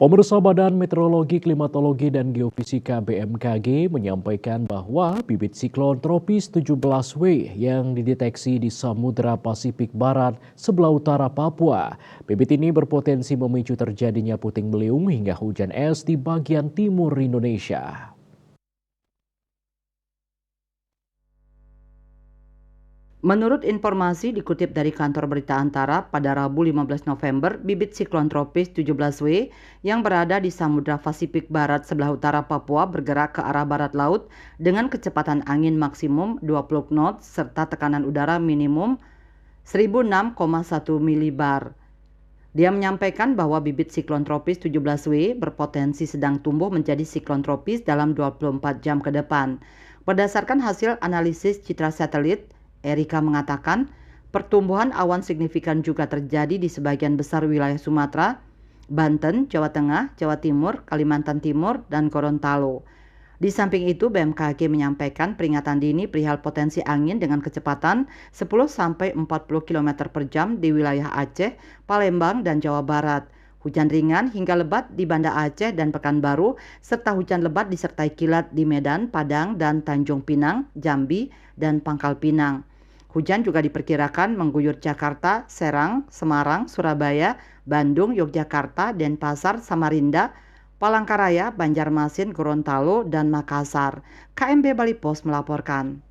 Pemirsa Badan Meteorologi, Klimatologi, dan Geofisika BMKG menyampaikan bahwa bibit siklon tropis 17W yang dideteksi di Samudra Pasifik Barat sebelah utara Papua. Bibit ini berpotensi memicu terjadinya puting beliung hingga hujan es di bagian timur Indonesia. Menurut informasi dikutip dari kantor berita Antara, pada Rabu 15 November, bibit siklon tropis 17W yang berada di Samudra Pasifik Barat sebelah utara Papua bergerak ke arah barat laut dengan kecepatan angin maksimum 20 knot serta tekanan udara minimum 1006,1 milibar. Dia menyampaikan bahwa bibit siklon tropis 17W berpotensi sedang tumbuh menjadi siklon tropis dalam 24 jam ke depan. Berdasarkan hasil analisis citra satelit, Erika mengatakan pertumbuhan awan signifikan juga terjadi di sebagian besar wilayah Sumatera, Banten, Jawa Tengah, Jawa Timur, Kalimantan Timur, dan Gorontalo. Di samping itu, BMKG menyampaikan peringatan dini perihal potensi angin dengan kecepatan 10-40 km per jam di wilayah Aceh, Palembang, dan Jawa Barat. Hujan ringan hingga lebat di Banda Aceh dan Pekanbaru, serta hujan lebat disertai kilat di Medan, Padang, dan Tanjung Pinang, Jambi, dan Pangkal Pinang. Hujan juga diperkirakan mengguyur Jakarta, Serang, Semarang, Surabaya, Bandung, Yogyakarta, Denpasar, Samarinda, Palangkaraya, Banjarmasin, Gorontalo, dan Makassar. KMB Bali Pos melaporkan.